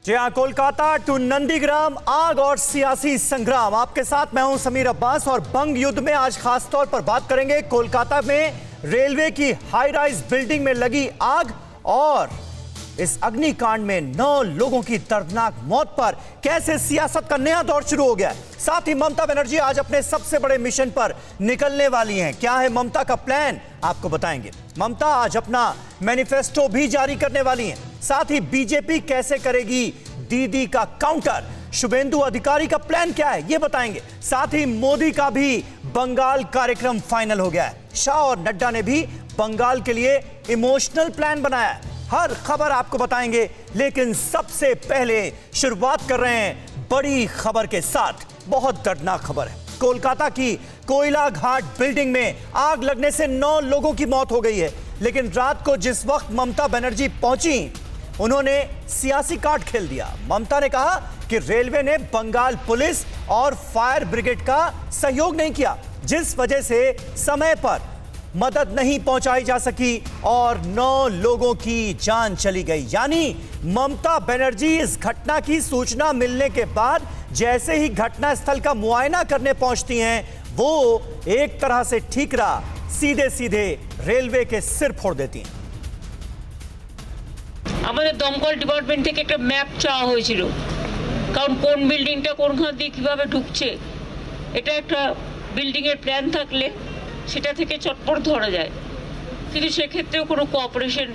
जी हाँ, कोलकाता टू नंदीग्राम, आग और सियासी संग्राम। आपके साथ मैं हूं समीर अब्बास और बंग युद्ध में आज खास तौर पर बात करेंगे कोलकाता में रेलवे की हाई राइज बिल्डिंग में लगी आग और इस अग्निकांड में 9 लोगों की दर्दनाक मौत पर कैसे सियासत का नया दौर शुरू हो गया है। साथ ही ममता बनर्जी आज अपने सबसे बड़े मिशन पर निकलने वाली हैं। क्या है ममता का प्लान, आपको बताएंगे। ममता आज अपना मैनिफेस्टो भी जारी करने वाली हैं। साथ ही बीजेपी कैसे करेगी दीदी का काउंटर, शुभेंदु अधिकारी का प्लान क्या है ये बताएंगे। साथ ही मोदी का भी बंगाल कार्यक्रम फाइनल हो गया है। शाह और नड्डा ने भी बंगाल के लिए इमोशनल प्लान बनाया है। हर खबर आपको बताएंगे, लेकिन सबसे पहले शुरुआत कर रहे हैं बड़ी खबर के साथ। बहुत दर्दनाक खबर है। कोलकाता की कोयला घाट बिल्डिंग में आग लगने से 9 लोगों की मौत हो गई है। लेकिन रात को जिस वक्त ममता बनर्जी पहुंची, उन्होंने सियासी कार्ड खेल दिया। ममता ने कहा कि रेलवे ने बंगाल पुलिस और फायर ब्रिगेड का सहयोग नहीं किया, जिस वजह से समय पर मदद नहीं पहुंचाई जा सकी और 9 लोगों की जान चली गई। यानी ममता बनर्जी इस घटना की सूचना मिलने के बाद जैसे ही घटनास्थल का मुआयना करने पहुंचती हैं, वो एक तरह से ठीकरा सीधे सीधे रेलवे के सिर फोड़ देती हैं। আমাদের দমকল ডিপার্টমেন্ট থেকে একটা ম্যাপ চাওয়া হয়েছিল, কারণ কোন বিল্ডিংটা কোনখান দিয়ে কিভাবে ঢুকছে এটা একটা বিল্ডিং এর প্ল্যান থাকলে সেটা থেকে চটপট ধরা যায়। কিন্তু সেক্ষেত্রেও কোনো কোঅপারেশন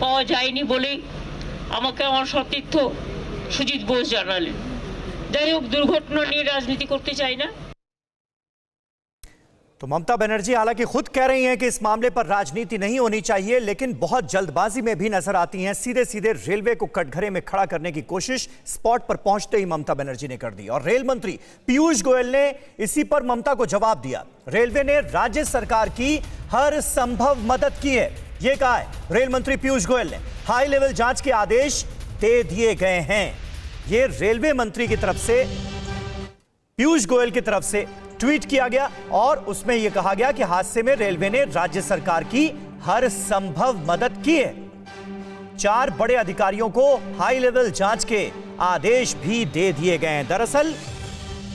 পাওয়া যায়নি বলেই আমাকে আমার সতীর্থ সুজিত বোস জানালেন। যাই হোক, দুর্ঘটনা নিয়ে রাজনীতি করতে চাই না। तो ममता बनर्जी हालांकि खुद कह रही हैं कि इस मामले पर राजनीति नहीं होनी चाहिए, लेकिन बहुत जल्दबाजी में भी नजर आती हैं। सीधे सीधे रेलवे को कटघरे में खड़ा करने की कोशिश स्पॉट पर पहुंचते ही ममता बनर्जी ने कर दी और रेल मंत्री पीयूष गोयल ने इसी पर ममता को जवाब दिया। रेलवे ने राज्य सरकार की हर संभव मदद की है, यह कहा है रेल मंत्री पीयूष गोयल ने। हाई लेवल जांच के आदेश दे दिए गए हैं। ये रेलवे मंत्री की तरफ से पीयूष गोयल की तरफ से ट्वीट किया गया और उसमें यह कहा गया कि हादसे में रेलवे ने राज्य सरकार की हर संभव मदद की है। 4 बड़े अधिकारियों को हाई लेवल जांच के आदेश भी दे दिए गए हैं। दरअसल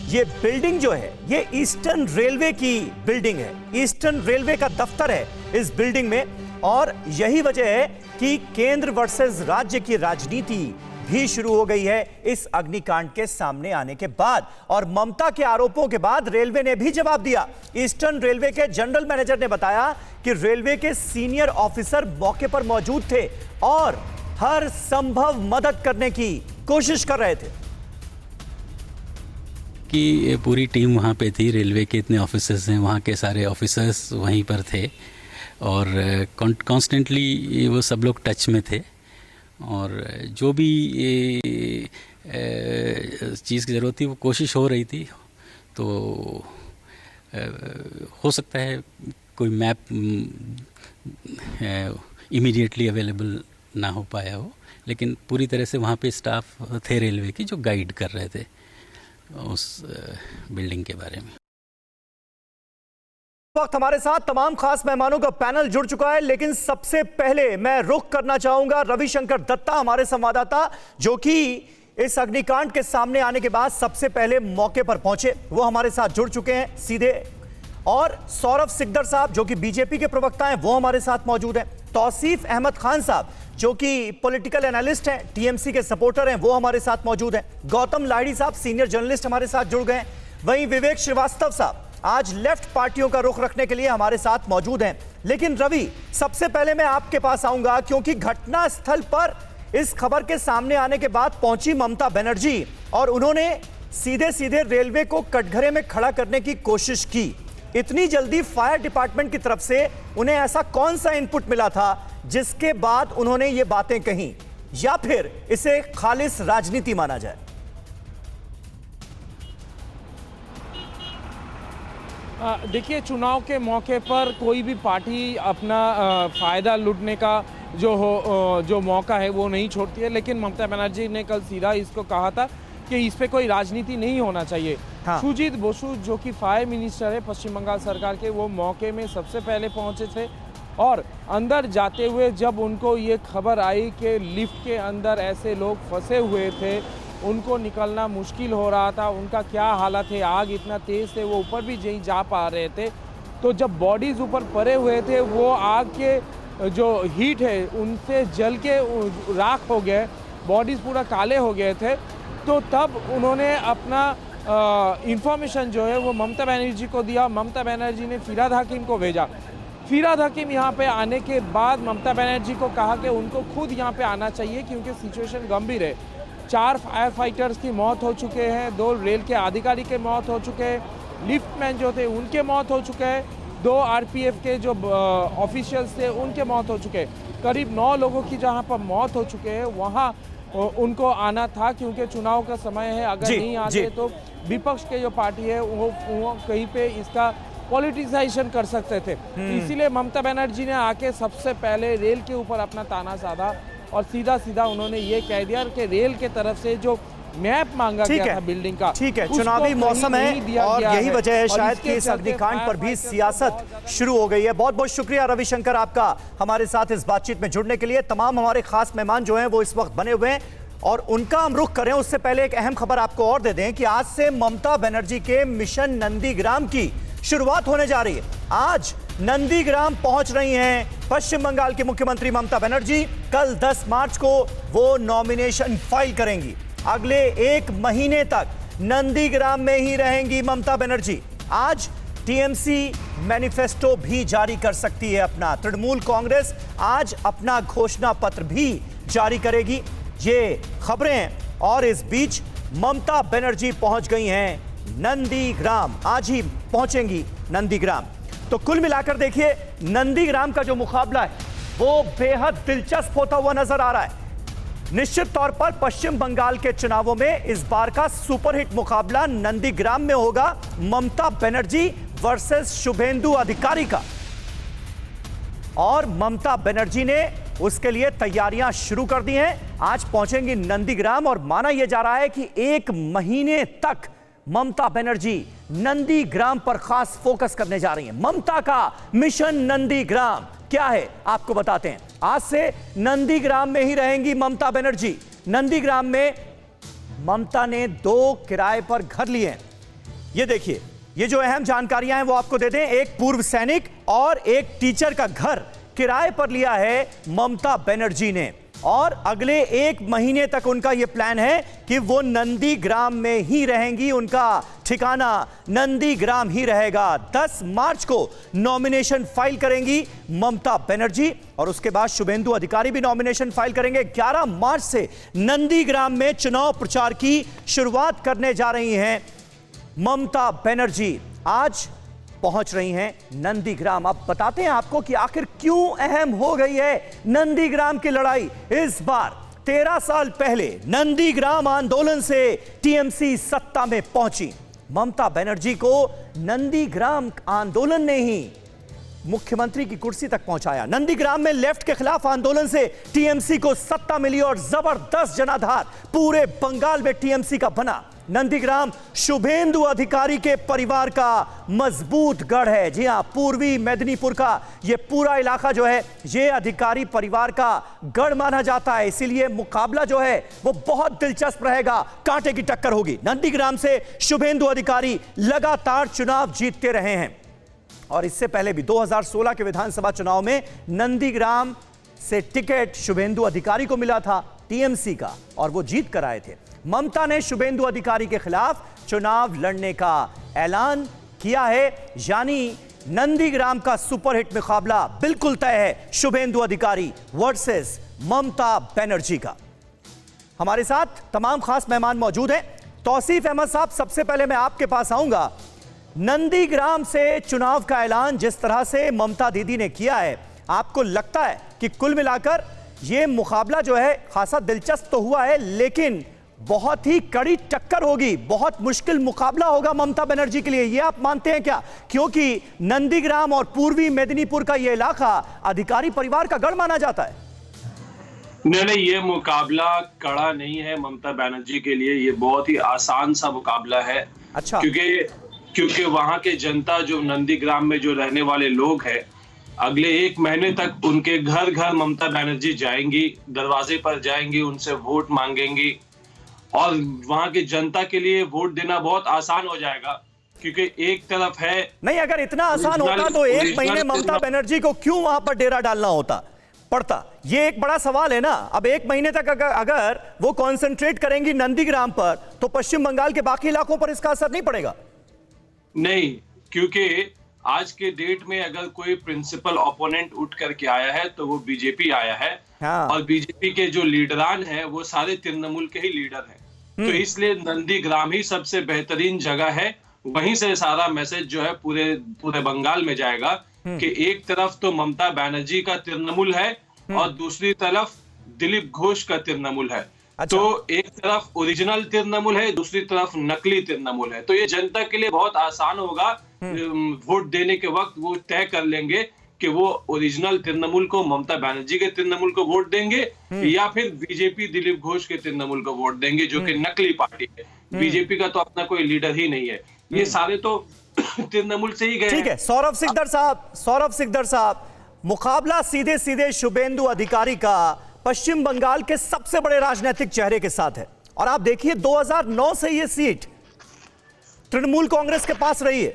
ये बिल्डिंग जो है, ये ईस्टर्न रेलवे की बिल्डिंग है। ईस्टर्न रेलवे का दफ्तर है इस बिल्डिंग में और यही वजह है कि केंद्र वर्सेस राज्य की राजनीति भी शुरू हो गई है इस अग्निकांड के सामने आने के बाद। और ममता के आरोपों के बाद रेलवे ने भी जवाब दिया। ईस्टर्न रेलवे के जनरल मैनेजर ने बताया कि रेलवे के सीनियर ऑफिसर मौके पर मौजूद थे और हर संभव मदद करने की कोशिश कर रहे थे। कि पूरी टीम वहाँ पे थी, रेलवे के इतने ऑफिसर्स हैं, वहाँ के सारे ऑफिसर्स वहीं पर थे और कॉन्स्टेंटली वो सब लोग टच में थे और जो भी चीज़ की ज़रूरत थी वो कोशिश हो रही थी। तो हो सकता है कोई मैप इमीडिएटली अवेलेबल ना हो पाया हो, लेकिन पूरी तरह से वहाँ पे स्टाफ थे रेलवे की जो गाइड कर रहे थे उस बिल्डिंग के बारे में। वक्त हमारे साथ तमाम खास मेहमानों का पैनल जुड़ चुका है, लेकिन सबसे पहले मैं रुख करना चाहूंगा रविशंकर दत्ता, हमारे संवाददाता, जो कि इस अग्निकांड के सामने आने के बाद सबसे पहले मौके पर पहुंचे। वो हमारे साथ जुड़ चुके हैं सीधे। और सौरभ सिकदर साहब जो कि बीजेपी के प्रवक्ता हैं, वो हमारे साथ मौजूद हैं। तौसीफ अहमद खान साहब जो कि पॉलिटिकल एनालिस्ट हैं, टीएमसी के सपोर्टर हैं, वो हमारे साथ मौजूद हैं। गौतम लाहिड़ी साहब सीनियर जर्नलिस्ट हमारे साथ जुड़ गए। वहीं विवेक श्रीवास्तव साहब आज लेफ्ट पार्टियों का रुख रखने के लिए हमारे साथ मौजूद हैं। लेकिन रवि, सबसे पहले मैं आपके पास आऊंगा क्योंकि घटनास्थल पर इस खबर के सामने आने के बाद पहुंची ममता बनर्जी और उन्होंने सीधे सीधे रेलवे को कटघरे में खड़ा करने की कोशिश की। इतनी जल्दी फायर डिपार्टमेंट की तरफ से उन्हें ऐसा कौन सा इनपुट मिला था जिसके बाद उन्होंने ये बातें कही, या फिर इसे खालिस राजनीति माना जाए? देखिए, चुनाव के मौके पर कोई भी पार्टी अपना फ़ायदा लूटने का जो मौका है वो नहीं छोड़ती है, लेकिन ममता बनर्जी ने कल सीधा इसको कहा था कि इस पे कोई राजनीति नहीं होना चाहिए। हाँ। सुजीत बसु जो कि फायर मिनिस्टर है पश्चिम बंगाल सरकार के, वो मौके में सबसे पहले पहुंचे थे और अंदर जाते हुए जब उनको ये खबर आई कि लिफ्ट के अंदर ऐसे लोग फंसे हुए थे, उनको निकलना मुश्किल हो रहा था, उनका क्या हालत है, आग इतना तेज़ थे, वो ऊपर भी नहीं जा पा रहे थे, तो जब बॉडीज़ ऊपर पड़े हुए थे वो आग के जो हीट है उनसे जल के राख हो गए, बॉडीज़ पूरा काले हो गए थे। तो तब उन्होंने अपना इंफॉर्मेशन जो है वो ममता बनर्जी को दिया। ममता बनर्जी ने फिराद हकीम को भेजा। फिराद हकीम यहाँ पे आने के बाद ममता बनर्जी को कहा कि उनको खुद यहाँ पे आना चाहिए क्योंकि सिचुएशन गंभीर है। 4 फायर फाइटर्स की मौत हो चुके हैं, 2 रेल के अधिकारी के मौत हो चुके हैं, लिफ्टमैन जो थे उनके मौत हो चुके हैं, 2 आरपीएफ के जो ऑफिशियल्स थे उनके मौत हो चुके हैं। करीब 9 लोगों की जहाँ पर मौत हो चुके हैं वहाँ उनको आना था क्योंकि चुनाव का समय है। अगर नहीं आते तो विपक्ष के जो पार्टी है वो कहीं पे इसका पॉलिटिसाइजेशन कर सकते थे। इसीलिए ममता बनर्जी ने आके सबसे पहले रेल के ऊपर अपना ताना साधा और सीधा सीधा उन्होंने ये कह दिया कि रेल के तरफ से जो मैप मांगा गया था बिल्डिंग का, ठीक है, चुनावी मौसम है और यही वजह है शायद कि इस अग्निकांड पर भी सियासत शुरू हो गई है। बहुत बहुत शुक्रिया रविशंकर आपका हमारे साथ इस बातचीत में जुड़ने के लिए। तमाम हमारे खास मेहमान जो हैं वो इस वक्त बने हुए हैं और उनका हम रुख करें उससे पहले एक अहम खबर आपको और दे दें कि आज से ममता बनर्जी के मिशन नंदीग्राम की शुरुआत होने जा रही है। आज नंदीग्राम पहुंच रही हैं पश्चिम बंगाल की मुख्यमंत्री ममता बनर्जी। कल 10 मार्च को वो नॉमिनेशन फाइल करेंगी। अगले 1 महीने तक नंदीग्राम में ही रहेंगी ममता बनर्जी। आज टीएमसी मैनिफेस्टो भी जारी कर सकती है अपना। तृणमूल कांग्रेस आज अपना घोषणा पत्र भी जारी करेगी। ये खबरें और इस बीच ममता बनर्जी पहुंच गई हैं नंदीग्राम, आज ही पहुंचेंगी नंदीग्राम। तो कुल मिलाकर देखिए नंदीग्राम का जो मुकाबला है वो बेहद दिलचस्प होता हुआ नजर आ रहा है। निश्चित तौर पर पश्चिम बंगाल के चुनावों में इस बार का सुपरहिट मुकाबला नंदीग्राम में होगा, ममता बनर्जी वर्सेस शुभेंदु अधिकारी का। और ममता बनर्जी ने उसके लिए तैयारियां शुरू कर दी हैं। आज पहुंचेंगी नंदीग्राम और माना यह जा रहा है कि 1 महीने तक ममता बनर्जी नंदीग्राम पर खास फोकस करने जा रही हैं। ममता का मिशन नंदीग्राम क्या है आपको बताते हैं। आज से नंदीग्राम में ही रहेंगी ममता बनर्जी। नंदीग्राम में ममता ने 2 किराए पर घर लिए हैं। ये देखिए, ये जो अहम जानकारियां हैं वो आपको दे दें। एक पूर्व सैनिक और एक टीचर का घर किराए पर लिया है ममता बनर्जी ने और अगले 1 महीने तक उनका यह प्लान है कि वो नंदीग्राम में ही रहेंगी। उनका ठिकाना नंदीग्राम ही रहेगा। 10 मार्च को नॉमिनेशन फाइल करेंगी ममता बनर्जी और उसके बाद शुभेंदु अधिकारी भी नॉमिनेशन फाइल करेंगे। 11 मार्च से नंदीग्राम में चुनाव प्रचार की शुरुआत करने जा रही हैं ममता बनर्जी। आज पहुंच रही हैं नंदीग्राम। अब बताते हैं आपको कि आखिर क्यों अहम हो गई है नंदीग्राम की लड़ाई इस बार। 13 साल पहले नंदीग्राम आंदोलन से टीएमसी सत्ता में पहुंची। ममता बनर्जी को नंदीग्राम आंदोलन ने ही मुख्यमंत्री की कुर्सी तक पहुंचाया। नंदीग्राम में लेफ्ट के खिलाफ आंदोलन से टीएमसी को सत्ता मिली और जबरदस्त जनाधार पूरे बंगाल में टीएमसी का बना। नंदीग्राम शुभेंदु अधिकारी के परिवार का मजबूत गढ़ है। जी हां, पूर्वी मेदिनीपुर का यह पूरा इलाका जो है यह अधिकारी परिवार का गढ़ माना जाता है। इसीलिए मुकाबला जो है वो बहुत दिलचस्प रहेगा, कांटे की टक्कर होगी। नंदीग्राम से शुभेंदु अधिकारी लगातार चुनाव जीतते रहे हैं और इससे पहले भी 2016 के विधानसभा चुनाव में नंदीग्राम से टिकट शुभेंदु अधिकारी को मिला था टीएमसी का और वो जीत कर आए थे। ममता ने शुभेंदु अधिकारी के खिलाफ चुनाव लड़ने का ऐलान किया है, यानी नंदीग्राम का सुपरहिट मुकाबला बिल्कुल तय है शुभेंदु अधिकारी वर्सेस ममता बनर्जी का। हमारे साथ तमाम खास मेहमान मौजूद हैं। तौसीफ अहमद साहब, सबसे पहले मैं आपके पास आऊंगा। नंदीग्राम से चुनाव का ऐलान जिस तरह से ममता दीदी ने किया है, आपको लगता है कि कुल मिलाकर यह मुकाबला जो है खासा दिलचस्प तो हुआ है, लेकिन बहुत ही कड़ी टक्कर होगी, बहुत मुश्किल मुकाबला होगा ममता बनर्जी के लिए, ये आप मानते हैं क्या? क्योंकि नंदीग्राम और पूर्वी मेदिनीपुर का यह इलाका अधिकारी परिवार का गढ़ माना जाता है। नहीं, ये मुकाबला कड़ा नहीं है ममता बनर्जी के लिए, ये बहुत ही आसान सा मुकाबला है। अच्छा। क्योंकि वहां के जनता जो नंदीग्राम में जो रहने वाले लोग हैं, अगले 1 महीने तक उनके घर घर ममता बनर्जी जाएंगी, दरवाजे पर जाएंगी, उनसे वोट मांगेंगी और वहां की जनता के लिए वोट देना बहुत आसान हो जाएगा। क्योंकि एक तरफ है नहीं, अगर इतना आसान होता तो 1 महीने ममता बनर्जी को क्यों वहां पर डेरा डालना पड़ता? ये एक बड़ा सवाल है ना। अब 1 महीने तक अगर वो कॉन्सेंट्रेट करेंगी नंदीग्राम पर, तो पश्चिम बंगाल के बाकी इलाकों पर इसका असर नहीं पड़ेगा? नहीं, क्योंकि आज के डेट में अगर कोई प्रिंसिपल ओपोनेंट उठ करके आया है तो वो बीजेपी आया है। हाँ। और बीजेपी के जो लीडरान हैं वो सारे तृणमूल के ही लीडर हैं। तो इसलिए नंदीग्राम ही सबसे बेहतरीन जगह है। वहीं से सारा मैसेज जो है पूरे बंगाल में जाएगा कि एक तरफ तो ममता बनर्जी का तृणमूल है और दूसरी तरफ दिलीप घोष का तृणमूल है। अच्छा। तो एक तरफ ओरिजिनल तृणमूल है, दूसरी तरफ नकली तृणमूल है। तो ये जनता के लिए बहुत आसान होगा, वोट देने के वक्त वो तय कर लेंगे कि वो ओरिजिनल तृणमूल को, ममता बनर्जी के तृणमूल को वोट देंगे या फिर बीजेपी दिलीप घोष के तृणमूल को वोट देंगे, जो कि नकली पार्टी है। बीजेपी का तो अपना कोई लीडर ही नहीं है, ये सारे तो तृणमूल से ही गए। ठीक है, सौरभ सिकदर साहब, मुकाबला सीधे सीधे शुभेंदु अधिकारी का पश्चिम बंगाल के सबसे बड़े राजनीतिक चेहरे के साथ है। और आप देखिए 2009 से ये सीट तृणमूल कांग्रेस के पास रही है,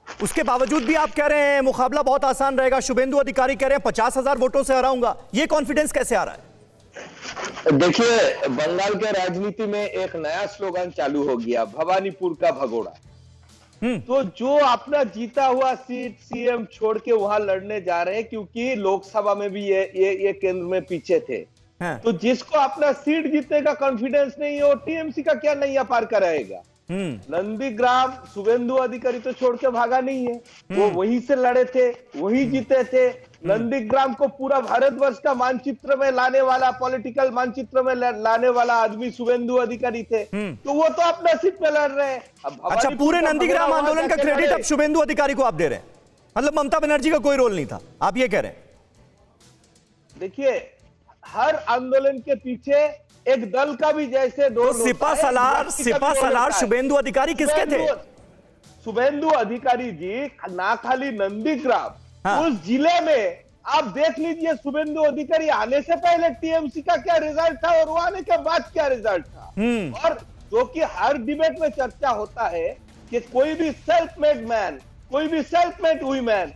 उसके बावजूद भी आप कह रहे हैं मुकाबला बहुत आसान रहेगा। शुभेंदु अधिकारी कह रहे हैं 50,000 वोटों से हराऊंगा। ये कॉन्फिडेंस कैसे आ रहा है? देखिए, बंगाल के राजनीति में एक नया स्लोगन चालू हो गया, भवानीपुर का भगोड़ा। तो जो अपना जीता हुआ सीट सीएम छोड़ के वहां लड़ने जा रहे हैं, क्योंकि लोकसभा में भी ये केंद्र में पीछे थे। हाँ। तो तो जिसको अपना सीट जीतने का कॉन्फिडेंस नहीं है, वो टीएमसी का क्या नैया पार कराएगा? नंदीग्राम शुभेंदु अधिकारी तो छोड़ के भागा नहीं है, वो वहीं से लड़े थे, वहीं जीते थे। नंदीग्राम को पूरा भारतवर्ष का मानचित्र में लाने वाला, पॉलिटिकल मानचित्र में लाने वाला आदमी शुभेंदु अधिकारी थे। तो वो तो अपना सीट पे लड़ रहे हैं। अच्छा, पूरे नंदीग्राम आंदोलन का क्रेडिट अब शुभेंदु अधिकारी को आप दे रहे हैं? मतलब ममता बनर्जी का कोई रोल नहीं था, आप ये कह रहे हैं? देखिए, हर आंदोलन के पीछे एक दल का भी जैसे रोल होता है। सिपा सलार शुभेंदु अधिकारी किसके थे? शुभेंदु अधिकारी जी ना खाली नंदीग्राम, हाँ। उस जिले में आप देख लीजिए, शुभेंदु अधिकारी आने से पहले टीएमसी का क्या रिजल्ट था और वो आने के बाद क्या रिजल्ट था। और जो कि हर डिबेट में चर्चा होता है कि कोई भी सेल्फ मेड मैन, कोई भी self made women,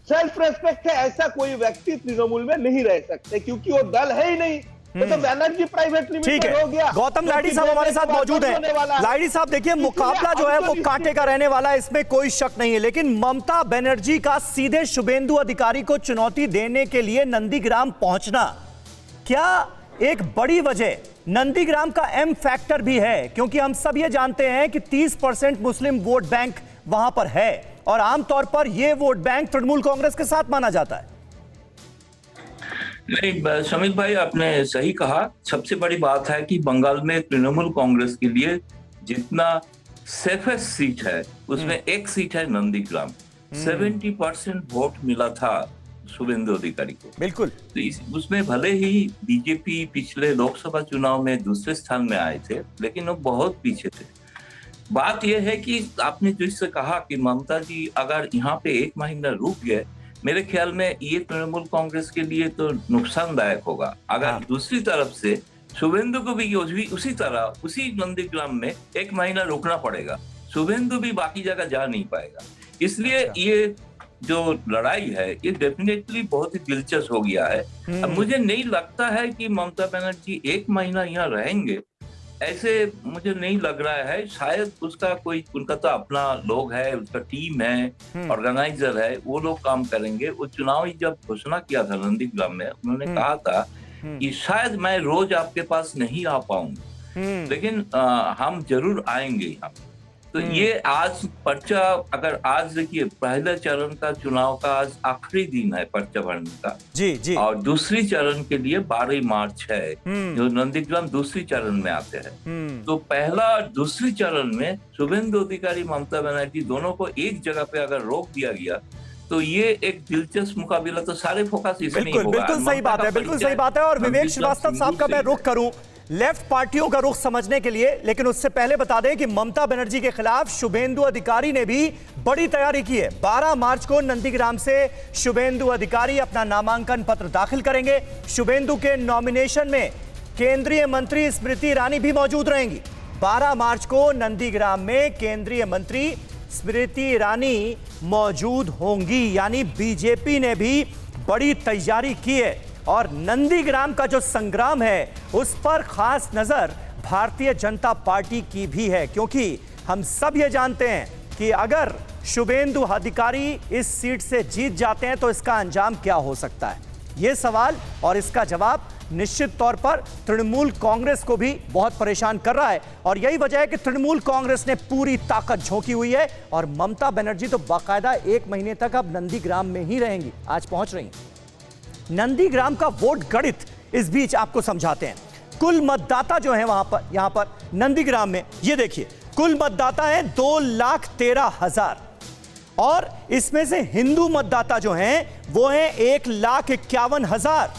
self respect है ऐसा कोई व्यक्ति तृणमूल में नहीं रह सकते, क्योंकि वो दल है ही नहीं। तो बनर्जी प्राइवेट लिमिटेड हो गया। गौतम लाडी साहब हमारे साथ मौजूद हैं। लाडी साहब देखिए, मुकाबला जो है वो कांटे का रहने वाला है, इसमें कोई शक नहीं है। लेकिन ममता बनर्जी का सीधे शुभेंदु अधिकारी को चुनौती देने के लिए नंदीग्राम पहुंचना, क्या एक बड़ी वजह नंदीग्राम का एम फैक्टर भी है? क्योंकि हम सब ये जानते हैं कि 30% मुस्लिम वोट बैंक वहां पर है और आमतौर पर यह वोट बैंक तृणमूल कांग्रेस के साथ माना जाता है। नहीं समीर भाई, आपने सही कहा। सबसे बड़ी बात है कि बंगाल में तृणमूल कांग्रेस के लिए जितना सेफेस्ट सीट है उसमें एक सीट है नंदीग्राम। 70% वोट मिला था शुभेंदु अधिकारी को। बिल्कुल। तो उसमें भले ही बीजेपी पिछले लोकसभा चुनाव में दूसरे स्थान में आए थे, लेकिन वो बहुत पीछे थे। बात यह है कि आपने जिससे कहा कि ममता जी अगर यहाँ पे 1 महीना रुक गए, मेरे ख्याल में ये तृणमूल कांग्रेस के लिए तो नुकसानदायक होगा। अगर दूसरी तरफ से शुभेंदु को भी उसी तरह उसी नंदीग्राम में 1 महीना रुकना पड़ेगा, शुभेंदु भी बाकी जगह जा नहीं पाएगा। इसलिए ये जो लड़ाई है ये डेफिनेटली बहुत ही दिलचस्प हो गया है। अब मुझे नहीं लगता है कि ममता बनर्जी 1 महीना यहाँ रहेंगे, ऐसे मुझे नहीं लग रहा है। शायद उसका कोई, उनका तो अपना लोग है, उसका टीम है, ऑर्गेनाइजर है, वो लोग काम करेंगे। वो चुनाव जब घोषणा किया था नंदीग्राम में, उन्होंने कहा था कि शायद मैं रोज आपके पास नहीं आ पाऊंगा, लेकिन हम जरूर आएंगे यहाँ। तो ये आज पर्चा, अगर आज देखिए पहले चरण का चुनाव का आज आखिरी दिन है पर्चा भरने का जी जी। और दूसरी चरण के लिए 12 मार्च है जो नंदीग्राम दूसरी चरण में आते हैं। तो पहला और दूसरी चरण में शुभेंदु अधिकारी ममता बनर्जी दोनों को एक जगह पे अगर रोक दिया गया तो ये एक दिलचस्प मुकाबला, तो सारे फोकस इसमें ही होगा। बिल्कुल सही बात है, बिल्कुल सही बात है। और विवेक श्रीवास्तव साहब का मैं रुख करूं लेफ्ट पार्टियों का रुख समझने के लिए, लेकिन उससे पहले बता दें कि ममता बनर्जी के खिलाफ शुभेंदु अधिकारी ने भी बड़ी तैयारी की है। 12 मार्च को नंदीग्राम से शुभेंदु अधिकारी अपना नामांकन पत्र दाखिल करेंगे। शुभेंदु के नॉमिनेशन में केंद्रीय मंत्री स्मृति ईरानी भी मौजूद रहेंगी। 12 मार्च को नंदीग्राम में केंद्रीय मंत्री स्मृति ईरानी मौजूद होंगी, यानी बीजेपी ने भी बड़ी तैयारी की है। और नंदीग्राम का जो संग्राम है उस पर खास नजर भारतीय जनता पार्टी की भी है, क्योंकि हम सब ये जानते हैं कि अगर शुभेंदु अधिकारी इस सीट से जीत जाते हैं तो इसका अंजाम क्या हो सकता है। ये सवाल और इसका जवाब निश्चित तौर पर तृणमूल कांग्रेस को भी बहुत परेशान कर रहा है। और यही वजह है कि तृणमूल कांग्रेस ने पूरी ताकत झोंकी हुई है और ममता बनर्जी तो बाकायदा 1 महीने तक अब नंदीग्राम में ही रहेंगी, आज पहुंच रही हैं। नंदीग्राम का वोट गणित इस बीच आपको समझाते हैं। कुल मतदाता जो है वहां पर, यहां पर नंदीग्राम में ये देखिए कुल मतदाता है 2,13,000 और इसमें से हिंदू मतदाता जो हैं वो हैं 1,51,000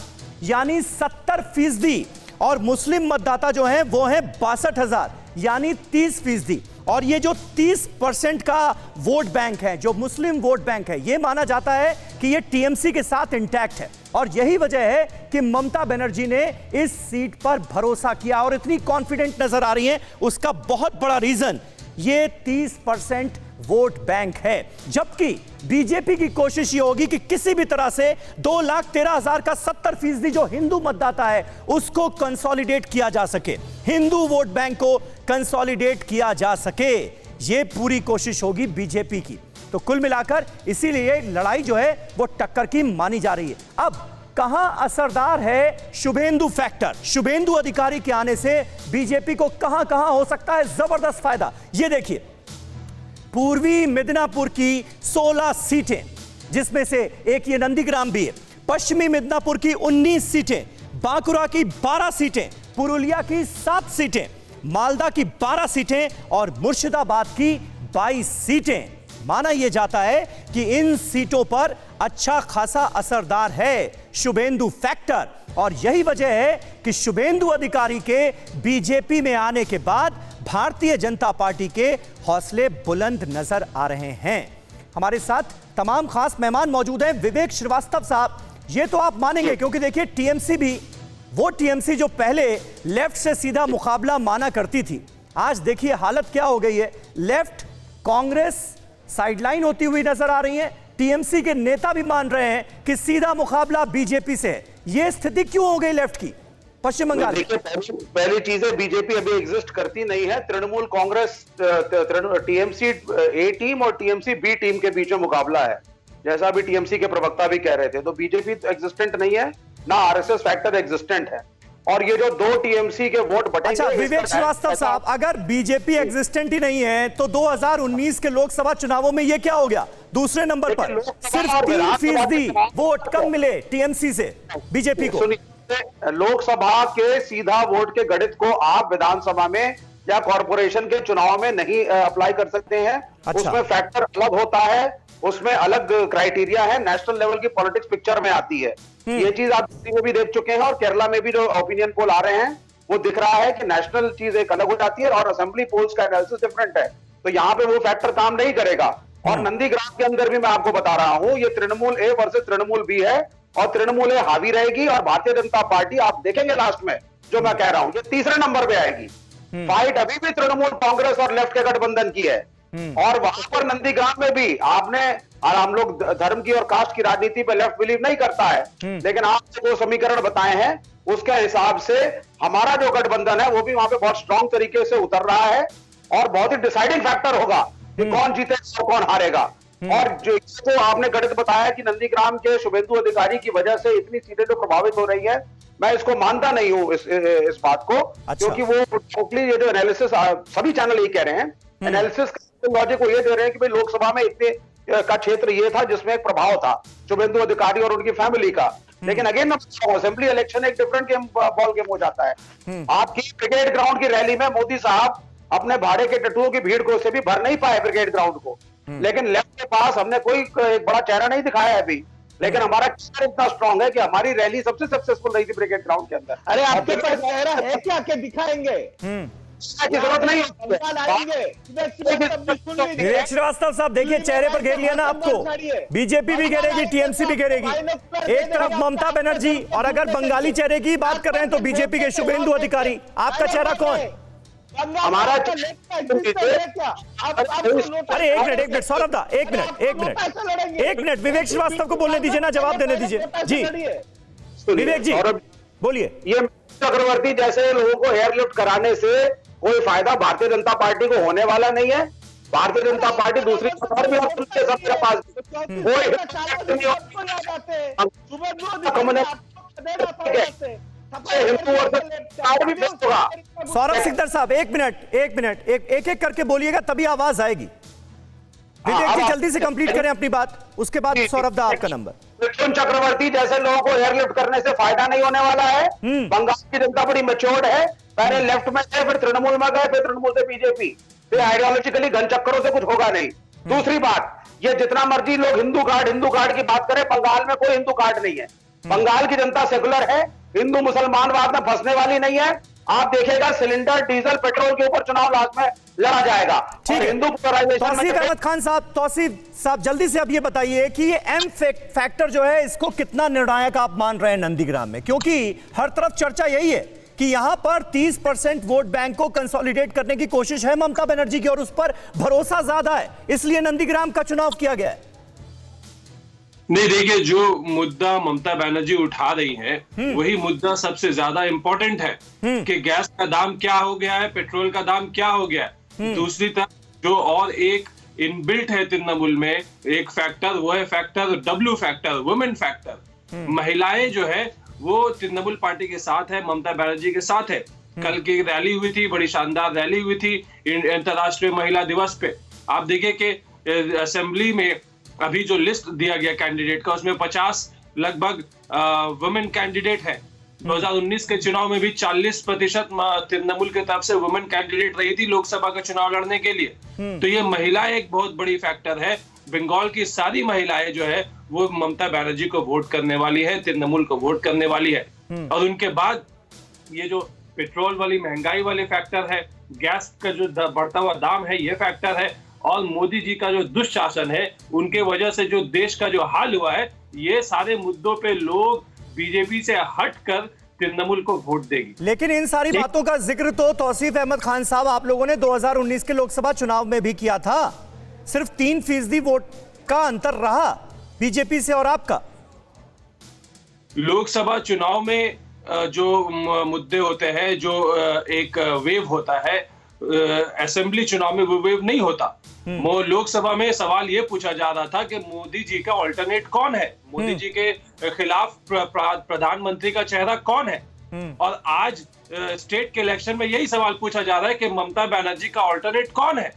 यानी 70% और मुस्लिम मतदाता जो हैं वो हैं 62,000 यानी 30%। और ये जो 30% का वोट बैंक है, जो मुस्लिम वोट बैंक है, ये माना जाता है कि ये टीएमसी के साथ इंटैक्ट है। और यही वजह है कि ममता बनर्जी ने इस सीट पर भरोसा किया और इतनी कॉन्फिडेंट नजर आ रही हैं। उसका बहुत बड़ा रीजन ये 30% वोट बैंक है। जबकि बीजेपी की कोशिश ये होगी कि किसी भी तरह से 2,13,000 का 70% जो हिंदू मतदाता है उसको कंसोलिडेट किया जा सके, हिंदू वोट बैंक को कंसोलिडेट किया जा सके। ये पूरी कोशिश होगी बीजेपी की। तो कुल मिलाकर इसीलिए लड़ाई जो है वो टक्कर की मानी जा रही है। अब कहां असरदार है शुभेंदु फैक्टर, शुभेंदु अधिकारी के आने से बीजेपी को कहां कहां हो सकता है जबरदस्त फायदा। ये देखिए पूर्वी मिदनापुर की 16 सीटें, जिसमें से एक ये नंदीग्राम भी है, पश्चिमी मिदनापुर की 19 सीटें, बांकुरा की 12 सीटें, पुरुलिया की 7 सीटें, मालदा की 12 सीटें और मुर्शिदाबाद की 22 सीटें। माना यह जाता है कि इन सीटों पर अच्छा खासा असरदार है शुभेंदु फैक्टर। और यही वजह है कि शुभेंदु अधिकारी के बीजेपी में आने के बाद भारतीय जनता पार्टी के हौसले बुलंद नजर आ रहे हैं। हमारे साथ तमाम खास मेहमान मौजूद हैं। विवेक श्रीवास्तव साहब, ये तो आप मानेंगे क्योंकि देखिए टीएमसी भी, वो टीएमसी जो पहले लेफ्ट से सीधा मुकाबला माना करती थी, आज देखिए हालत क्या हो गई है। लेफ्ट कांग्रेस साइडलाइन होती हुई नजर आ रही है, टीएमसी के नेता भी मान रहे हैं कि सीधा मुकाबला बीजेपी से है। यह स्थिति क्यों हो गई लेफ्ट की पश्चिम बंगाल? देखिए पहली चीज है, बीजेपी अभी एग्जिस्ट करती नहीं है। तृणमूल कांग्रेस, टीएमसी ए टीम और टीएमसी बी टीम के बीच में मुकाबला है, जैसा अभी टीएमसी के प्रवक्ता भी कह रहे थे। तो बीजेपी एग्जिस्टेंट नहीं है, ना आरएसएस फैक्टर एग्जिस्टेंट है। और ये जो 2 टीएमसी के वोट बटेंगे। अच्छा विवेक श्रीवास्तव साहब, अगर बीजेपी एग्जिस्टेंट ही नहीं है तो 2019 के लोकसभा चुनावों में ये क्या हो गया? दूसरे नंबर पर सिर्फ 3% वोट कम मिले टीएमसी से बीजेपी को। लोकसभा के सीधा वोट के गणित को आप विधानसभा में या कॉर्पोरेशन के चुनाव में नहीं अप्लाई कर सकते हैं। अच्छा। उसमें फैक्टर अलग होता है, उसमें अलग क्राइटेरिया है, नेशनल लेवल की पॉलिटिक्स पिक्चर में आती है। ये चीज आप दिल्ली में भी देख चुके हैं और केरला में भी जो ओपिनियन पोल आ रहे हैं वो दिख रहा है कि नेशनल चीज एक अलग हो जाती है और असेंबली पोल्स का एनालिसिस डिफरेंट है। तो यहाँ पे वो फैक्टर काम नहीं करेगा। और नंदीग्राम के अंदर भी मैं आपको बता रहा हूं, ये Trinamool A versus Trinamool B है और तृणमूल ए हावी रहेगी और भारतीय जनता पार्टी, आप देखेंगे लास्ट में जो मैं कह रहा हूं, ये तीसरे नंबर पे आएगी। फाइट अभी भी तृणमूल कांग्रेस और लेफ्ट के गठबंधन की है। और वहां पर नंदीग्राम में भी आपने, और हम लोग धर्म की और कास्ट की राजनीति पे लेफ्ट बिलीव नहीं करता है, लेकिन आपने जो समीकरण बताए हैं उसके हिसाब से हमारा जो गठबंधन है वो भी वहां पे बहुत स्ट्रांग तरीके से उतर रहा है और बहुत ही डिसाइडिंग फैक्टर होगा कि कौन जीतेगा और कौन हारेगा। और जो इसको आपने गणित बताया कि नंदीग्राम के शुभेंदु अधिकारी की वजह से इतनी सीटें जो प्रभावित हो रही है, मैं इसको मानता नहीं हूं इस बात को। अच्छा। क्योंकि वो टोटली ये जो एनालिसिस सभी चैनल ये कह रहे हैं, एनालिसिस लॉजिक को ये दे रहे हैं कि भाई लोकसभा में इतने का क्षेत्र ये था जिसमें एक प्रभाव था शुभेंदु अधिकारी और उनकी फैमिली का। लेकिन अगेन असेंबली इलेक्शन एक डिफरेंट गेम, बॉल गेम हो जाता है। आपकी ब्रिगेड ग्राउंड की रैली में मोदी साहब अपने भाड़े के टट्टुओं की भीड़ को से भी भर नहीं पाए ब्रिगेड ग्राउंड को, लेकिन लेफ्ट के पास हमने कोई एक बड़ा चेहरा नहीं दिखाया है अभी, लेकिन हमारा चेहरा इतना स्ट्रांग है कि हमारी रैली सबसे सक्सेसफुल रही थी ब्रिगेड ग्राउंड के अंदर। अरे आपके पास चेहरा है क्या के दिखाएंगे? की जरूरत नहीं विवेक श्रीवास्तव साहब देखिए, चेहरे पर घेर लिया ना आपको। बीजेपी भी घेरेगी, टीएमसी भी घेरेगी। एक तरफ ममता बनर्जी, और अगर बंगाली चेहरे की बात कर रहे हैं तो बीजेपी के शुभेंदु अधिकारी। आपका चेहरा कौन? हमारा अरे एक मिनट सौरभ दा, एक मिनट विवेक श्रीवास्तव को बोलने दीजिए ना, जवाब देने दीजिए जी। विवेक जी बोलिए। ये चक्रवर्ती जैसे लोगों को एयरलिफ्ट कराने से कोई फायदा भारतीय जनता पार्टी को होने वाला नहीं है। भारतीय जनता पार्टी दूसरी और भी सबके पास सौरभ सिकदर साहब एक मिनट एक करके बोलिएगा तभी आवाज आएगी। विवेक जी जल्दी से कंप्लीट करें अपनी बात, उसके बाद सौरभ दा आपका नंबर। मिथुन चक्रवर्ती जैसे लोगों को एयरलिफ्ट करने से फायदा नहीं होने वाला है। बंगाल की जनता बड़ी मैच्योर्ड है, पहले लेफ्ट में गए, फिर तृणमूल में गए, फिर तृणमूल से बीजेपी, फिर आइडियोलॉजिकली घन चक्करों से कुछ होगा नहीं। दूसरी बात, ये जितना मर्जी लोग हिंदू कार्ड की बात करें, बंगाल में कोई हिंदू कार्ड नहीं है। बंगाल की जनता सेकुलर है, हिंदू मुसलमानवाद में फंसने वाली नहीं है। आप देखिएगा सिलेंडर डीजल पेट्रोल के ऊपर चुनाव लास्ट में लड़ा जाएगा। ठीक है, हिंदू तौसीफ अहमद खान साहब, तौसीफ साहब जल्दी से अब ये बताइए कि ये एम फैक्टर जो है इसको कितना निर्णायक आप मान रहे हैं नंदीग्राम में, क्योंकि हर तरफ चर्चा यही है कि यहां पर 30% वोट बैंक को कंसोलिडेट करने की कोशिश है ममता बनर्जी की और उस पर भरोसा ज्यादा है, इसलिए नंदीग्राम का चुनाव किया गया है। नहीं देखिए, जो मुद्दा ममता बनर्जी उठा रही है वही मुद्दा सबसे ज्यादा इंपॉर्टेंट है कि गैस का दाम क्या हो गया है, पेट्रोल का दाम क्या हो गया है। दूसरी तरफ जो और एक इनबिल्ट है तृणमूल में एक फैक्टर, वो है factor W factor, women factor. महिलाएं जो है वो तृणमूल पार्टी के साथ है, ममता बनर्जी के साथ है। कल की रैली हुई थी, बड़ी शानदार रैली हुई थी अंतर्राष्ट्रीय महिला दिवस पे। आप देखिए कि असेंबली में अभी जो लिस्ट दिया गया कैंडिडेट का, उसमें 50 लगभग वुमेन कैंडिडेट है। 2019 के चुनाव में भी 40% तृणमूल की तरफ से वुमेन कैंडिडेट रही थी लोकसभा का चुनाव लड़ने के लिए। तो ये महिलाएं एक बहुत बड़ी फैक्टर है। बंगाल की सारी महिलाएं जो है वो ममता बनर्जी को वोट करने वाली है, तृणमूल को वोट करने वाली है। और उनके बाद ये जो पेट्रोल वाली महंगाई वाले फैक्टर है, गैस का जो बढ़ता हुआ दाम है, ये फैक्टर है, और मोदी जी का जो दुशासन है, उनके वजह से जो देश का जो हाल हुआ है, ये सारे मुद्दों पे लोग बीजेपी से हटकर तृणमूल को वोट देगी। लेकिन इन सारी बातों का जिक्र तो तौसीफ अहमद खान साहब आप लोगों ने 2019 के लोकसभा चुनाव में भी किया था। सिर्फ 3% वोट का अंतर रहा बीजेपी से और आपका। लोकसभा चुनाव में जो मुद्दे होते हैं, जो एक वेव होता है, असेंबली चुनाव में वो वेव नहीं होता। लोकसभा में सवाल ये पूछा जा रहा था कि मोदी जी का ऑल्टरनेट कौन है, मोदी जी के खिलाफ प्रधानमंत्री का चेहरा कौन है। और आज स्टेट के इलेक्शन में यही सवाल पूछा जा रहा है कि ममता बनर्जी का ऑल्टरनेट कौन है,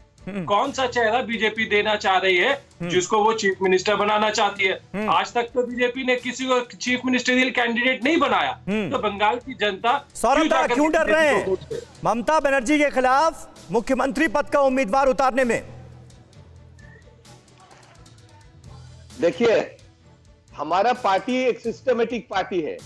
कौन सा चेहरा बीजेपी देना चाह रही है जिसको वो चीफ मिनिस्टर बनाना चाहती है। आज तक तो बीजेपी ने किसी को चीफ मिनिस्टरियल कैंडिडेट नहीं बनाया। तो बंगाल की जनता क्यों डर रहे हैं ममता बनर्जी के खिलाफ मुख्यमंत्री पद का उम्मीदवार उतारने में? देखिए, हमारा पार्टी एक सिस्टमेटिक पार्टी है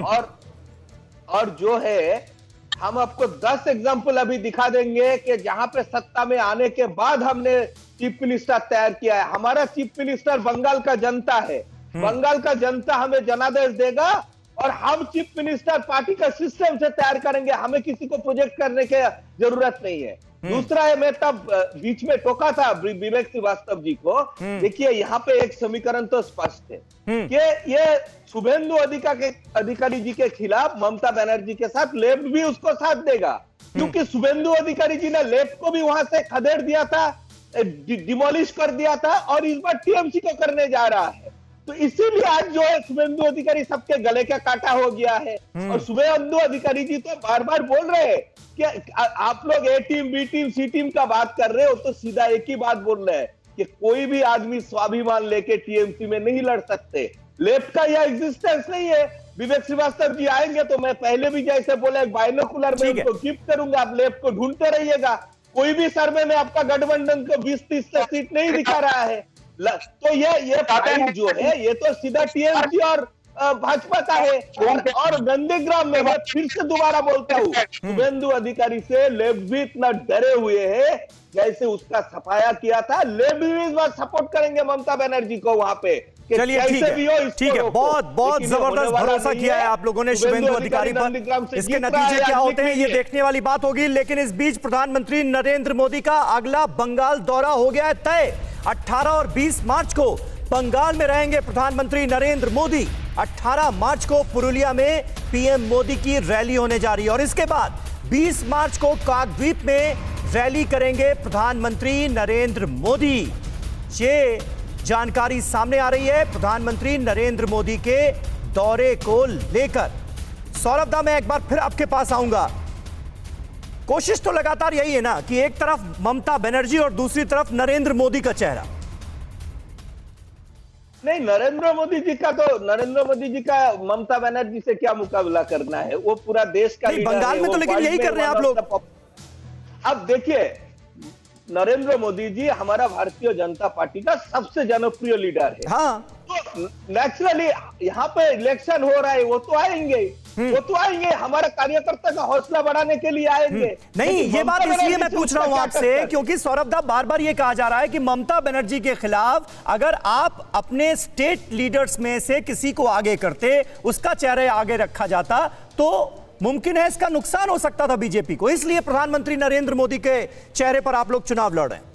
और जो है हम आपको 10 एग्जाम्पल अभी दिखा देंगे कि जहां पे सत्ता में आने के बाद हमने चीफ मिनिस्टर तैयार किया है। हमारा चीफ मिनिस्टर बंगाल का जनता है। बंगाल का जनता हमें जनादेश देगा और हम चीफ मिनिस्टर पार्टी का सिस्टम से तैयार करेंगे। हमें किसी को प्रोजेक्ट करने की जरूरत नहीं है। दूसरा है, मैं तब बीच में टोका था विवेक श्रीवास्तव जी को। देखिए, यहाँ पे एक समीकरण तो स्पष्ट है कि ये शुभेंदु अधिकारी जी के खिलाफ ममता बनर्जी के साथ लेफ्ट भी उसको साथ देगा, क्योंकि शुभेंदु अधिकारी जी ने लेफ्ट को भी वहां से खदेड़ दिया था, डिमोलिश कर दिया था, और इस बार टीएमसी को करने जा रहा है। तो इसीलिए आज जो है शुभेंदु अधिकारी सबके गले का काटा हो गया है। और शुभेंदु अधिकारी जी तो बार बार बोल रहे हैं कि आप लोग ए टीम, बी टीम, सी टीम का बात कर रहे हो, तो सीधा एक ही बात बोल रहे हैं कि कोई भी आदमी स्वाभिमान लेके टीएमसी में नहीं लड़ सकते। लेफ्ट का यह एग्जिस्टेंस नहीं है। विवेक श्रीवास्तव जी आएंगे तो मैं पहले भी जैसे बोला एक बाइनोकुलर में उनको गिफ्ट करूंगा, आप लेफ्ट को ढूंढते रहिएगा। कोई भी सर्वे में आपका गठबंधन को 20-30 सीट नहीं दिखा रहा है। तो ये फाइट जो है ये तो सीधा टीएमसी और भाजपा का है। और नंदीग्राम में मैं फिर से दोबारा बोलता हूँ, शुभेंदु अधिकारी से लेफ्ट भी इतना डरे हुए हैं जैसे उसका सफाया किया था। लेफ्ट भी इस बार सपोर्ट करेंगे ममता बनर्जी को वहां पे। चलिए ठीक है, बहुत जबरदस्त भरोसा किया है आप लोगों ने शुभेंदु अधिकारी पर। इसके नतीजे क्या होते हैं ये देखने वाली बात होगी। लेकिन इस बीच प्रधानमंत्री नरेंद्र मोदी का अगला बंगाल दौरा हो गया है तय। 18 और 20 मार्च को बंगाल में रहेंगे प्रधानमंत्री नरेंद्र मोदी। 18 मार्च को पुरुलिया में पीएम मोदी की रैली होने जा रही है और इसके बाद 20 मार्च को काकद्वीप में रैली करेंगे प्रधानमंत्री नरेंद्र मोदी। ये जानकारी सामने आ रही है प्रधानमंत्री नरेंद्र मोदी के दौरे को लेकर। सौरभ दा, मैं एक बार फिर आपके पास आऊंगा। कोशिश तो लगातार यही है ना कि एक तरफ ममता बनर्जी और दूसरी तरफ नरेंद्र मोदी का चेहरा। नहीं, नरेंद्र मोदी जी का ममता बनर्जी से क्या मुकाबला करना है? वो पूरा देश का लीडर है। बंगाल में तो लेकिन यही कर रहे हैं आप लोग। अब देखिए, नरेंद्र मोदी जी हमारा भारतीय जनता पार्टी का सबसे जनप्रिय लीडर है। हाँ। तो नेचुरली यहाँ पे इलेक्शन हो रहा है, वो तो आएंगे, हमारा कार्यकर्ता का हौसला बढ़ाने के लिए आएंगे। नहीं, ये बात इसलिए मैं पूछ रहा हूं आपसे क्योंकि सौरभ दा बार बार ये कहा जा रहा है कि ममता बनर्जी के खिलाफ अगर आप अपने स्टेट लीडर्स में से किसी को आगे करते, उसका चेहरा आगे रखा जाता तो मुमकिन है इसका नुकसान हो सकता था बीजेपी को। इसलिए प्रधानमंत्री नरेंद्र मोदी के चेहरे पर आप लोग चुनाव लड़ रहे हैं।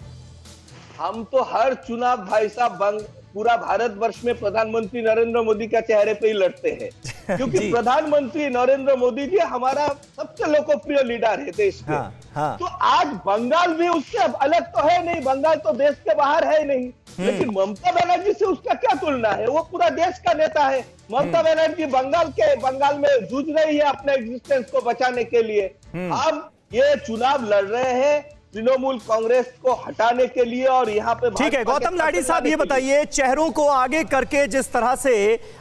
हम तो हर चुनाव भाई साहब पूरा भारतवर्ष में प्रधानमंत्री नरेंद्र मोदी का चेहरे पे ही लड़ते हैं क्योंकि प्रधानमंत्री नरेंद्र मोदी जी हमारा सबसे लोकप्रिय लीडर है देश के। हाँ। तो आज बंगाल भी उससे अलग तो है नहीं, बंगाल तो देश के बाहर है नहीं, लेकिन ममता बनर्जी से उसका क्या तुलना है? वो पूरा देश का नेता है। ममता बनर्जी बंगाल में जूझ रही है अपने एग्जिस्टेंस को बचाने के लिए। अब ये चुनाव लड़ रहे हैं तृणमूल कांग्रेस को हटाने के लिए और यहाँ पे। ठीक है गौतम लाडी साहब, ये बताइए चेहरों को आगे करके जिस तरह से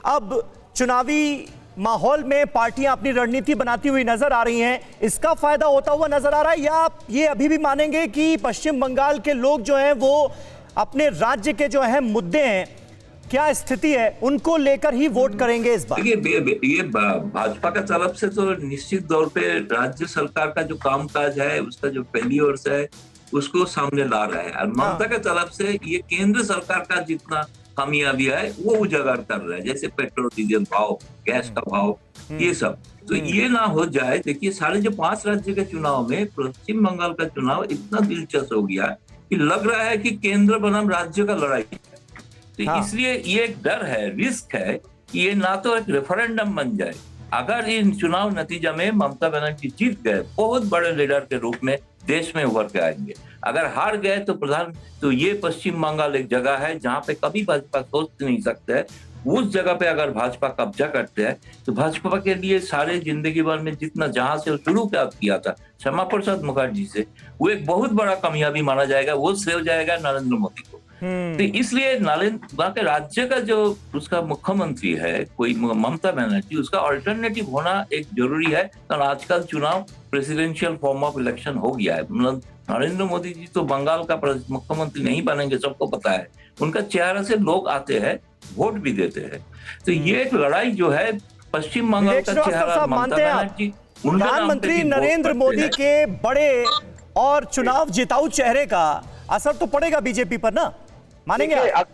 अब चुनावी माहौल में पार्टियां अपनी रणनीति बनाती हुई नजर आ रही हैं, इसका फायदा होता हुआ नजर आ रहा है या आप ये अभी भी मानेंगे कि पश्चिम बंगाल के लोग जो हैं वो अपने राज्य के जो अहम मुद्दे हैं, क्या स्थिति है, उनको लेकर ही वोट करेंगे इस बार? ये भाजपा का तरफ से तो निश्चित तौर पे राज्य सरकार का जो कामकाज है, उसका जो फेल्योर्स है उसको सामने ला रहा है। और ममता के तरफ से ये केंद्र सरकार का जितना कामयाबी है वो उजागर कर रहा है, जैसे पेट्रोल डीजल भाव, गैस का भाव, ये सब। तो ये ना हो जाए। देखिए, सारे जो 5 राज्य के चुनाव में पश्चिम बंगाल का चुनाव इतना दिलचस्प हो गया कि लग रहा है कि केंद्र बनाम राज्य का लड़ाई है। तो इसलिए ये एक डर है, रिस्क है कि ये ना तो एक रेफरेंडम बन जाए। अगर इन चुनाव नतीजा में ममता बनर्जी जीत गए, बहुत बड़े लीडर के रूप में देश में उभर के आएंगे। अगर हार गए तो ये पश्चिम बंगाल एक जगह है जहां पे कभी भाजपा सोच नहीं सकते है। उस जगह पे अगर भाजपा कब्जा करते हैं तो भाजपा के लिए सारे जिंदगी भर में जितना जहां से शुरू किया था श्यामा प्रसाद मुखर्जी से, वो एक बहुत बड़ा कामयाबी माना जाएगा। वो श्रेय जाएगा नरेंद्र मोदी को। तो इसलिए वहां के राज्य का जो उसका मुख्यमंत्री है कोई ममता बनर्जी, उसका अल्टरनेटिव होना एक जरूरी है। तो आजकल चुनाव प्रेसिडेंशियल फॉर्म ऑफ इलेक्शन हो गया है। मतलब नरेंद्र मोदी जी तो बंगाल का मुख्यमंत्री नहीं बनेंगे, सबको पता है। उनका चेहरा से लोग आते हैं, वोट भी देते हैं। तो ये एक लड़ाई जो है पश्चिम बंगाल का चेहरा ममता बनर्जी, प्रधानमंत्री नरेंद्र मोदी के बड़े और चुनाव जिताऊ चेहरे का असर तो पड़ेगा बीजेपी पर ना, मानेंगे आप?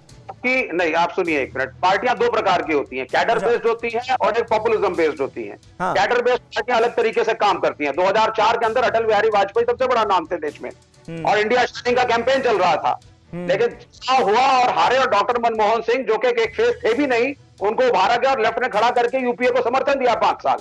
नहीं, आप सुनिए एक मिनट। पार्टियां 2 प्रकार की होती हैं, कैडर बेस्ड होती हैं और एक पॉपुलिज्म बेस्ड होती हैं। कैडर बेस्ड पार्टियां अलग तरीके से काम करती हैं। 2004 के अंदर अटल बिहारी वाजपेयी सबसे बड़ा नाम थे देश में और इंडिया शाइनिंग का कैंपेन चल रहा था, लेकिन चुनाव हुआ और हारे और डॉक्टर मनमोहन सिंह जो कि एक फेस थे भी नहीं, उनको उभारा गया और लेफ्ट ने खड़ा करके यूपीए को समर्थन दिया 5 साल।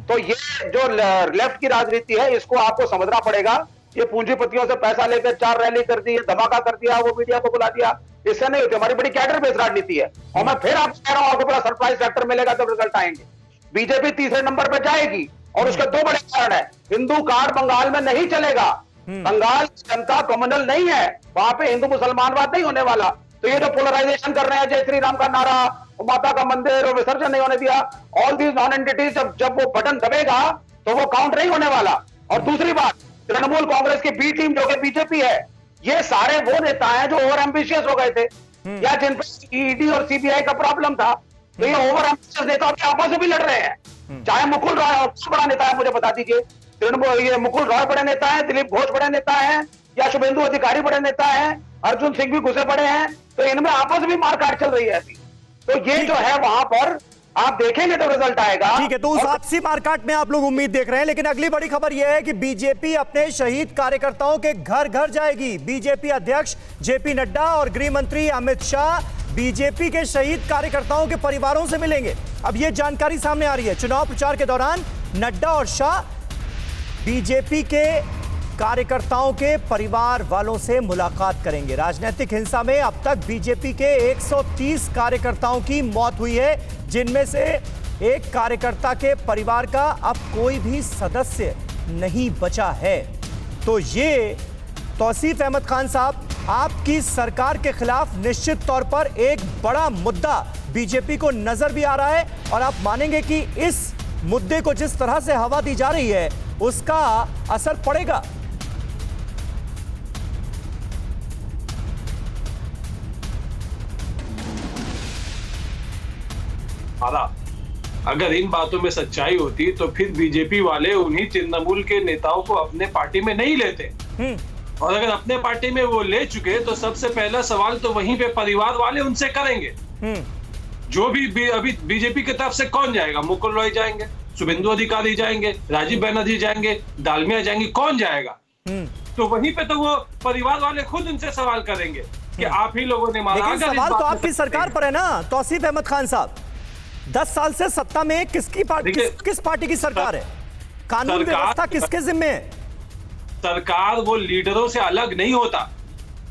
तो ये जो लेफ्ट की राजनीति है इसको आपको समझना पड़ेगा। ये पूंजीपतियों से पैसा लेकर 4 रैली कर दी, धमाका कर दिया, वो मीडिया को बुला दिया, इससे नहीं होती, हमारी बड़ी कैडर बेस्ड राजनीति है। और मैं फिर आपको कह रहा हूं, आपको बड़ा सरप्राइज फैक्टर मिलेगा जब रिजल्ट आएंगे। बीजेपी तीसरे नंबर पर जाएगी और उसके दो बड़े कारण है। हिंदू कार्ड बंगाल में नहीं चलेगा, बंगाल की जनता कम्युनल नहीं है, वहां पे हिंदू मुसलमानवाद नहीं होने वाला। तो ये जो पोलराइजेशन कर रहे हैं, जय श्री राम का नारा, माता का मंदिर और विसर्जन नहीं होने दिया, ऑल दीज नॉन एंटिटीज जब वो बटन दबेगा तो वो काउंट नहीं होने वाला। और दूसरी बात, तृणमूल कांग्रेस की बी टीम जो कि बीजेपी है, ये सारे वो नेता हैं जो ओवर एम्बिशियस हो गए थे या जिन पर ईडी और सीबीआई का प्रॉब्लम था। तो ये ओवर एम्बिशियस नेता अपने आपस में भी लड़ रहे हैं। चाहे मुकुल रॉय और बड़ा नेता है, मुझे बता दीजिए, तृणमूल ये मुकुल रॉय बड़े नेता है, दिलीप घोष बड़े नेता है, या शुभेंदु अधिकारी बड़े नेता है, अर्जुन सिंह भी घुसे पड़े हैं। तो इनमें आपस में मारकाट चल रही है अभी। तो ये जो है वहां पर आप देखेंगे तो रिजल्ट आएगा। ठीक है, तो उस आपसी मारकाट में आप लोग उम्मीद देख रहे हैं। लेकिन अगली बड़ी खबर यह है कि बीजेपी अपने शहीद कार्यकर्ताओं के घर घर जाएगी। बीजेपी अध्यक्ष जेपी नड्डा और गृह मंत्री अमित शाह बीजेपी के शहीद कार्यकर्ताओं के परिवारों से मिलेंगे। अब यह जानकारी सामने आ रही है। चुनाव प्रचार के दौरान नड्डा और शाह बीजेपी के कार्यकर्ताओं के परिवार वालों से मुलाकात करेंगे। राजनीतिक हिंसा में अब तक बीजेपी के 130 कार्यकर्ताओं की मौत हुई है, जिनमें से एक कार्यकर्ता के परिवार का अब कोई भी सदस्य नहीं बचा है। तो ये तौसीफ अहमद खान साहब, आपकी सरकार के खिलाफ निश्चित तौर पर एक बड़ा मुद्दा बीजेपी को नजर भी आ रहा है, और आप मानेंगे कि इस मुद्दे को जिस तरह से हवा दी जा रही है उसका असर पड़ेगा। अगर इन बातों में सच्चाई होती तो फिर बीजेपी वाले उन्हीं तृणमूल के नेताओं को अपने पार्टी में नहीं लेते। और अगर अपने पार्टी में वो ले चुके तो सबसे पहला सवाल तो वहीं पे परिवार वाले उनसे करेंगे। जो भी अभी बीजेपी की तरफ से कौन जाएगा? मुकुल रॉय जाएंगे, शुभेंदु अधिकारी जाएंगे, राजीव बैनर्जी जाएंगे, दालमिया जाएंगे, कौन जाएगा? तो वहीं पे तो वो परिवार वाले खुद उनसे सवाल करेंगे कि आप ही लोगों ने मारा। लेकिन सवाल तो आपकी सरकार पर है ना तौसीफ अहमद खान साहब। 10 साल से सत्ता में किस पार्टी की सरकार है? कानून व्यवस्था किसके जिम्मे है? सरकार वो लीडरों से अलग नहीं होता।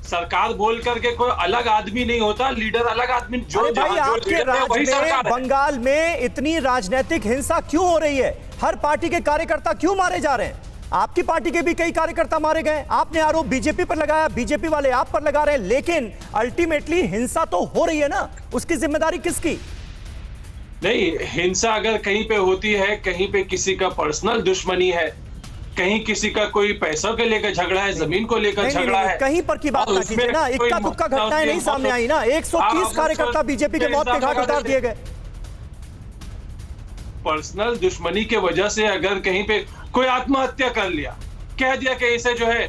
सरकार बोल करके कोई अलग आदमी नहीं होता, लीडर अलग आदमी। जो भाई आपके राज्य में बंगाल में इतनी राजनीतिक हिंसा क्यों हो रही है? हर पार्टी के कार्यकर्ता क्यों मारे जा रहे हैं? आपकी पार्टी के भी कई कार्यकर्ता मारे गए। आपने आरोप बीजेपी पर लगाया, बीजेपी वाले आप पर लगा रहे हैं, लेकिन अल्टीमेटली हिंसा तो हो रही है ना, उसकी जिम्मेदारी किसकी? नहीं, हिंसा अगर कहीं पे होती है, कहीं पे किसी का पर्सनल दुश्मनी है, कहीं किसी का कोई पैसों के लेकर झगड़ा है, जमीन को लेकर झगड़ा है, कहीं पर की बात ना कीजिए ना। इक्का दुक्का घटनाएं नहीं सामने आई ना। 130 कार्यकर्ता बीजेपी के मौत के घाट उतार दिए गए। पर्सनल दुश्मनी के वजह से अगर कहीं पे कोई आत्महत्या कर लिया, कह दिया कि इसे जो है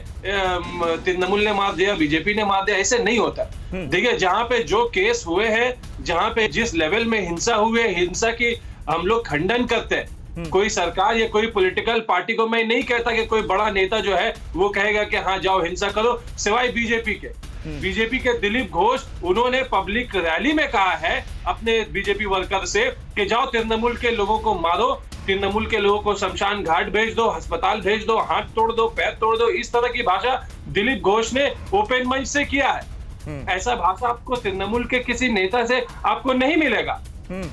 तृणमूल ने मार दिया, बीजेपी ने मार दिया, ऐसे नहीं होता। देखिए, जहां पे जो केस हुए हैं, जहां पे जिस लेवल में हिंसा हुई है, हिंसा की हम लोग खंडन करते हैं। कोई सरकार या कोई पॉलिटिकल पार्टी को मैं नहीं कहता कि कोई बड़ा नेता जो है वो कहेगा कि हाँ जाओ हिंसा करो, सिवाय बीजेपी के दिलीप घोष, उन्होंने पब्लिक रैली में कहा है अपने बीजेपी वर्कर से कि जाओ तृणमूल के लोगों को मारो, तृणमूल के लोगों को शमशान घाट भेज दो, अस्पताल भेज दो, हाथ तोड़ दो, पैर तोड़ दो। इस तरह की भाषा दिलीप घोष ने ओपन मंच से किया है। ऐसा भाषा आपको तृणमूल के किसी नेता से आपको नहीं मिलेगा।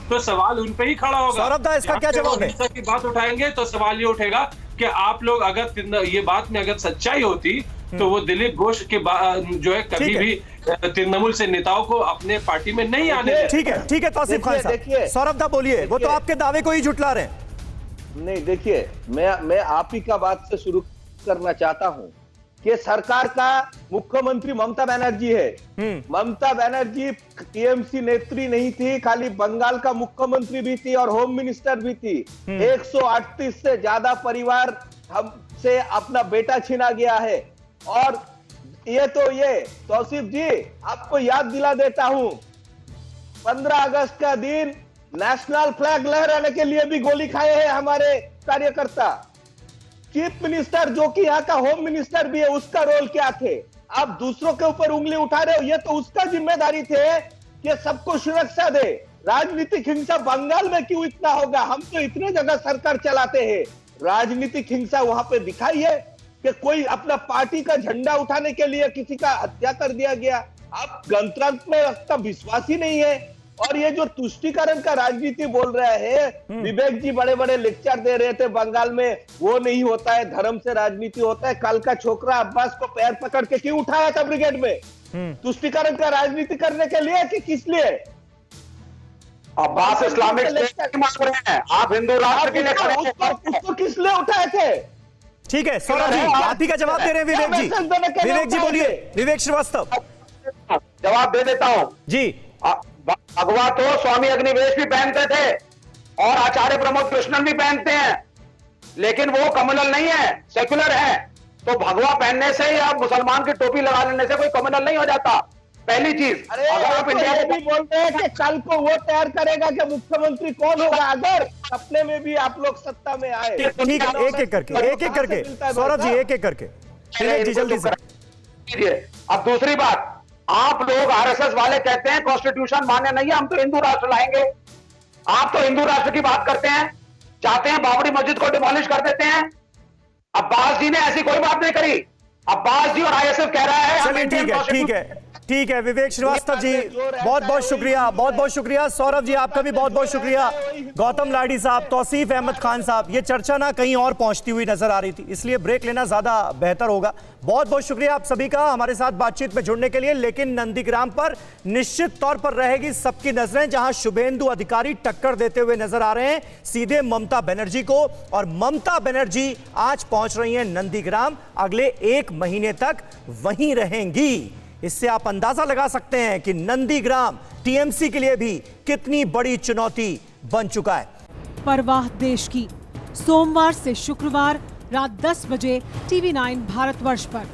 तो सवाल उन पे ही खड़ा होगा। सौरभ दा, इसका क्या जवाब है? की बात उठाएंगे तो सवाल ये उठेगा कि आप लोग अगर ये बात में अगर सच्चाई होती तो वो दिलीप घोष के जो है कभी भी तृणमूल से नेताओं को अपने पार्टी में नहीं आने। ठीक है तौसीफ खान साहब, सौरभ दा बोलिए। वो तो आपके दावे को ही झुटला रहे हैं। नहीं, देखिए, मैं आप ही का बात से शुरू करना चाहता हूं कि सरकार का मुख्यमंत्री ममता बनर्जी है। ममता बनर्जी टीएमसी नेत्री नहीं थी, खाली बंगाल का मुख्यमंत्री भी थी और होम मिनिस्टर भी थी। 138 से ज्यादा परिवार हमसे अपना बेटा छीना गया है। और ये तौसीफ जी, आपको याद दिला देता हूं, 15 अगस्त का दिन नेशनल फ्लैग लहराने के लिए भी गोली खाए हैं हमारे कार्यकर्ता। चीफ मिनिस्टर जो कि यहाँ का होम मिनिस्टर भी है, उसका रोल क्या थे? आप दूसरों के ऊपर उंगली उठा रहे हो। ये तो उसका जिम्मेदारी थे कि सबको सुरक्षा दे। राजनीतिक हिंसा बंगाल में क्यों इतना होगा? हम तो इतने जगह सरकार चलाते हैं। राजनीतिक हिंसा वहां पे दिखाई है कि कोई अपना पार्टी का झंडा उठाने के लिए किसी का हत्या कर दिया गया। अब गणतंत्र में का विश्वास ही नहीं है। और ये जो तुष्टीकरण का राजनीति बोल रहे हैं, विवेक जी बड़े बड़े लेक्चर दे रहे थे बंगाल में, वो नहीं होता है, धर्म से राजनीति होता है। कल का छोकरा अब्बास को पैर पकड़ के क्यों उठाया था ब्रिगेड में? तुष्टीकरण का राजनीति करने के लिए कि किस लिए? अब्बास इस्लामिक स्टेट की मांग रहे हैं, आप हिंदू राष्ट्र के लिए खड़े हैं। उसको किस लिए उठाए थे? ठीक है सौरभ जी, आप ही का जवाब दे रहे हैं विवेक जी। विवेक जी बोलिए, विवेक श्रीवास्तव। जवाब दे देता हूं जी। भगवा तो स्वामी अग्निवेश भी पहनते थे और आचार्य प्रमोद कृष्णन भी पहनते हैं, लेकिन वो कम्युनल नहीं है, सेक्युलर है। तो भगवा पहनने से या मुसलमान की टोपी लगा लेने से कोई कम्युनल नहीं हो जाता, पहली चीज। अरे अगर आप इंडिया ये को भी बोल रहे हैं कि कल को वो तैयार करेगा कि मुख्यमंत्री कौन होगा अगर सपने में भी आप लोग सत्ता में आए। ठीक है, एक एक करके सौरभ जी, एक एक करके विवेक जी जल्दी से। अब दूसरी बात, आप लोग आरएसएस वाले कहते हैं कॉन्स्टिट्यूशन मान्य नहीं है, हम तो हिंदू राष्ट्र लाएंगे। आप तो हिंदू राष्ट्र की बात करते हैं, चाहते हैं बाबरी मस्जिद को डिमोलिश कर देते हैं। अब्बास जी ने ऐसी कोई बात नहीं करी। अब्बास जी और आईएसएफ कह रहा है चलिए ठीक है विवेक श्रीवास्तव जी, बहुत बहुत शुक्रिया। सौरभ जी आपका भी बहुत बहुत शुक्रिया। गौतम लाडी साहब, तौसीफ अहमद खान साहब, ये चर्चा ना कहीं और पहुंचती हुई नजर आ रही थी, इसलिए ब्रेक लेना ज्यादा बेहतर होगा। बहुत बहुत शुक्रिया आप सभी का हमारे साथ बातचीत में जुड़ने के लिए। लेकिन नंदीग्राम पर निश्चित तौर पर रहेगी सबकी नजरें, जहां शुभेंदु अधिकारी टक्कर देते हुए नजर आ रहे हैं सीधे ममता बनर्जी को, और ममता बनर्जी आज पहुंच रही हैं नंदीग्राम, अगले 1 महीने तक वहीं रहेंगी। इससे आप अंदाजा लगा सकते हैं कि नंदीग्राम टीएमसी के लिए भी कितनी बड़ी चुनौती बन चुका है। परवाह देश की, सोमवार से शुक्रवार रात 10 बजे TV9 भारतवर्ष पर।